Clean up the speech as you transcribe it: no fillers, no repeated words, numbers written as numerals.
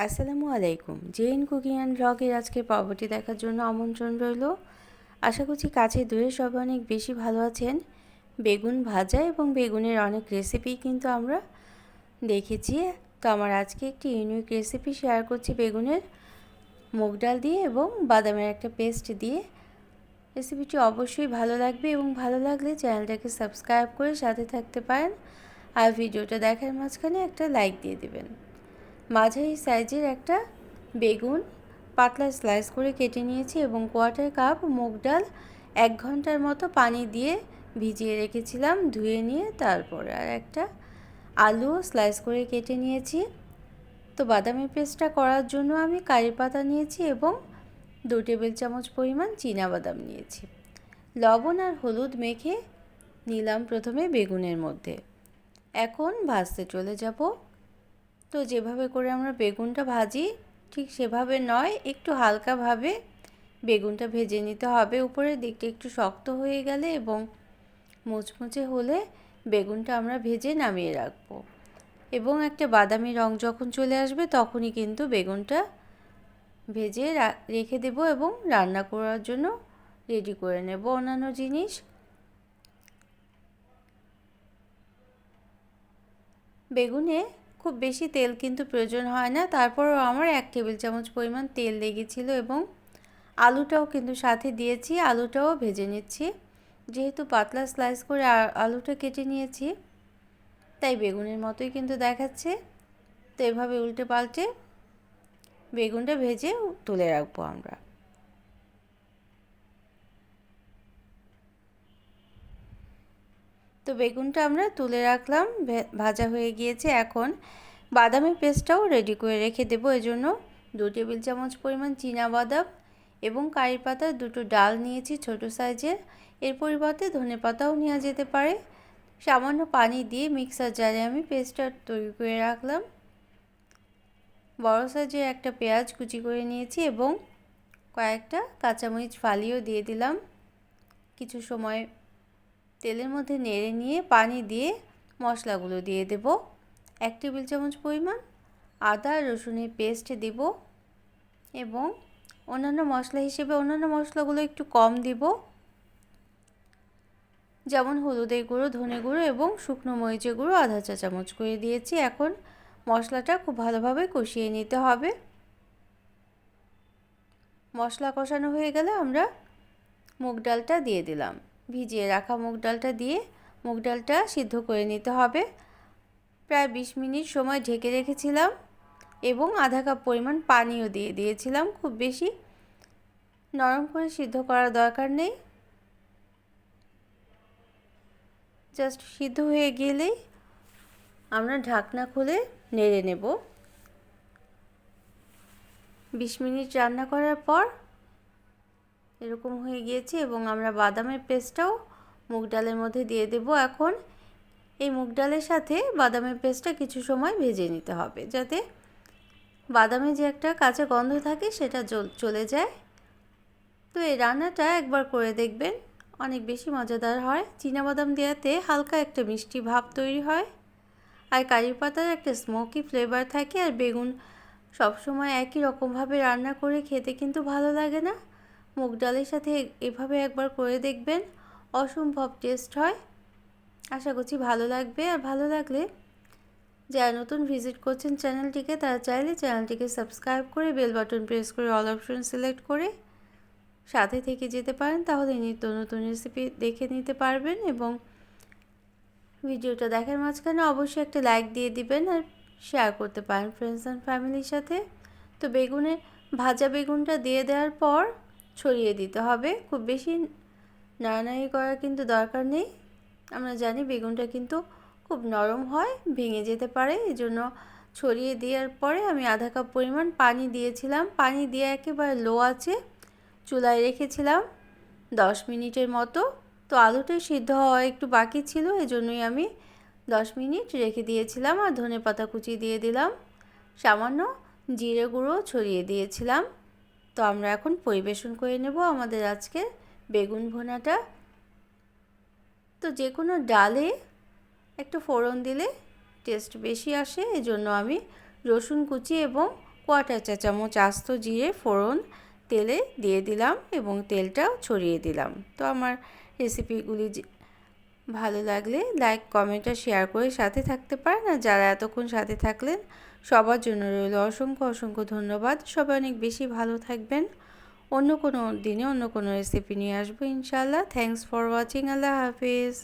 আসসালামু আলাইকুম। JN cooking and ব্লগের আজকের পর্বটি দেখার জন্য আমন্ত্রণ রইল। আশা করছি কাছে দূরে সবাই অনেক বেশি ভালো আছেন। বেগুন ভাজা এবং বেগুনের অনেক রেসিপি কিন্তু আমরা দেখেছি। তো আমার আজকে একটি ইউনিক রেসিপি শেয়ার করছি বেগুনের, মুগ ডাল দিয়ে এবং বাদামের একটা পেস্ট দিয়ে। রেসিপিটি অবশ্যই ভালো লাগবে এবং ভালো লাগলে চ্যানেলটাকে সাবস্ক্রাইব করে সাথে থাকতে পারেন। আর ভিডিওটা দেখার মাঝখানে একটা লাইক দিয়ে দেবেন। মাঝারি সাইজের একটা বেগুন পাতলা স্লাইস করে কেটে নিয়েছি এবং কোয়ার্টার কাপ মুগ ডাল 1 ঘন্টার মতো পানি দিয়ে ভিজিয়ে রেখেছিলাম, ধুয়ে নিয়ে। তারপরে আর একটা আলু স্লাইস করে কেটে নিয়েছি। তো বাদামের পেস্টটা করার জন্য আমি কারি পাতা নিয়েছি এবং 2 টেবিল চামচ পরিমাণ চীনাবাদাম নিয়েছি। লবণ আর হলুদ মেখে নিলাম প্রথমে বেগুনের মধ্যে। এখন ভাজতে চলে যাব। তো যেভাবে করে আমরা বেগুনটা ভাজি ঠিক সেভাবে নয়, একটু হালকাভাবে বেগুনটা ভেজে নিতে হবে। উপরের দিকটা একটু শক্ত হয়ে গেলে এবং মুচমুচে হলে বেগুনটা আমরা ভেজে নামিয়ে রাখবো এবং একটা বাদামি রং যখন চলে আসবে তখনই কিন্তু বেগুনটা ভেজে রেখে দেব এবং রান্না করার জন্য রেডি করে নেব অন্যান্য জিনিস। বেগুনে খুব বেশি তেল কিন্তু প্রয়োজন হয় না, তারপরও আমার 1 টেবিল চামচ পরিমাণ তেল লেগেছিল এবং আলুটাও কিন্তু সাথে দিয়েছি, আলুটাও ভেজে নিচ্ছি। যেহেতু পাতলা স্লাইস করে আলুটা কেটে নিয়েছি তাই বেগুনের মতোই কিন্তু দেখাচ্ছে। তো এভাবে উল্টে পাল্টে বেগুনটা ভেজে তুলে রাখবো আমরা। তো বেগুনটা আমরা তুলে রাখলাম, ভাজা হয়ে গিয়েছে। এখন বাদামের পেস্টটাও রেডি করে রেখে দেবো। এজন্য 2 টেবিল চামচ পরিমাণ চীনাবাদাম এবং কারি পাতার 2টো ডাল নিয়েছি ছোট সাইজের। এর পরিবর্তে ধনেপাতাও নেওয়া যেতে পারে। সামান্য পানি দিয়ে মিক্সার জারে আমি পেস্টটা তৈরি করে রাখলাম। বড় সাইজের একটা পেঁয়াজ কুচি করে নিয়েছি এবং কয়েকটা কাঁচামরিচ ফালিয়েও দিয়ে দিলাম। কিছু সময় তেলের মধ্যে নেড়ে নিয়ে পানি দিয়ে মশলাগুলো দিয়ে দেব। 1 টেবিল চামচ পরিমাণ আদা রসুনের পেস্ট দেব এবং অন্যান্য মশলা হিসেবে অন্যান্য মশলাগুলো একটু কম দেব, যেমন হলুদের গুঁড়ো, ধনে গুঁড়ো এবং শুকনো মরিচের গুঁড়ো আধা চা চামচ করে দিয়েছি। এখন মশলাটা খুব ভালোভাবে কষিয়ে নিতে হবে। মশলা কষানো হয়ে গেলে আমরা মুগ ডালটা দিয়ে দিলাম। ভিজিয়ে রাখা মুগ ডালটা দিয়ে মুগ ডালটা সিদ্ধ করে নিতে হবে। প্রায় 20 মিনিট সময় ঢেকে রেখেছিলাম এবং আধা কাপ পরিমাণ পানিও দিয়ে দিয়েছিলাম। খুব বেশি নরম করে সিদ্ধ করার দরকার নেই, জাস্ট সিদ্ধ হয়ে গেলেই আমরা ঢাকনা খুলে নেড়ে নেব। 20 মিনিট রান্না করার পর এরকম হয়ে গিয়েছে এবং আমরা বাদামের পেস্টটাও মুগ ডালের মধ্যে দিয়ে দেব। এখন এই মুগ ডালের সাথে বাদামের পেস্টটা কিছু সময় ভেজে নিতে হবে, যাতে বাদামে যে একটা কাঁচা গন্ধ থাকে সেটা চলে যায়। তো এই রান্নাটা একবার করে দেখবেন, অনেক বেশি মজাদার হয়। চীনাবাদাম দেওয়াতে হালকা একটা মিষ্টি ভাব তৈরি হয় আর কারি পাতার একটা স্মোকি ফ্লেভার থাকে। আর বেগুন সবসময় একই রকমভাবে রান্না করে খেতে কিন্তু ভালো লাগে না। মুগ ডালের সাথে এভাবে একবার করে দেখবেন, অসম্ভব টেস্ট হয়। আশা করছি ভালো লাগবে। আর ভালো লাগলে যারা নতুন ভিজিট করছেন চ্যানেলটিকে, তারা চাইলে চ্যানেলটিকে সাবস্ক্রাইব করে বেল বাটন প্রেস করে অল অপশন সিলেক্ট করে সাথে থেকে যেতে পারেন। তাহলে নিত্য নতুন রেসিপি দেখে নিতে পারবেন এবং ভিডিওটা দেখার মাঝখানে অবশ্যই একটা লাইক দিয়ে দিবেন আর শেয়ার করতে পারেন ফ্রেন্ডস অ্যান্ড ফ্যামিলির সাথে। তো ভাজা বেগুনটা দিয়ে দেওয়ার পর ছড়িয়ে দিতে হবে। খুব বেশি নাড়ানাড়ি করার কিন্তু দরকার নেই। আমরা জানি বেগুনটা কিন্তু খুব নরম হয়, ভেঙে যেতে পারে। এজন্য ছড়িয়ে দেওয়ার পরে আমি আধা কাপ পরিমাণ পানি দিয়েছিলাম। পানি দিয়ে একেবারে লো আছে চুলায় রেখেছিলাম 10 মিনিটের মতো। তো আলুটা সিদ্ধ হওয়া একটু বাকি ছিল, এজন্যই আমি 10 মিনিট রেখে দিয়েছিলাম। আর ধনেপাতা কুচি দিয়ে দিলাম, সামান্য জিরে গুঁড়ো ছড়িয়ে দিয়েছিলাম। তো আমরা এখন পরিবেশন করে নেব আমাদের আজকের বেগুন ভুনাটা। তো যে কোনো ডালে একটু ফোড়ন দিলে টেস্ট বেশি আসে, এজন্য আমি রসুন কুচি এবং কোয়ার্টার চা চামচ আস্ত জিরে ফোড়ন তেলে দিয়ে দিলাম এবং তেলটাও ছড়িয়ে দিলাম। তো আমার রেসিপিগুলি ভালো লাগলে লাইক কমেন্ট আর শেয়ার করে সাথে থাকতে পারেন। আর যারা এতক্ষণ সাথে থাকলেন সবার জন্য রইল অসংখ্য অসংখ্য ধন্যবাদ। সবাই অনেক বেশি ভালো থাকবেন। অন্য কোনো দিনে অন্য কোনো রেসিপি নিয়ে আসবো ইনশাআল্লাহ। Thanks for watching. Allah Hafiz.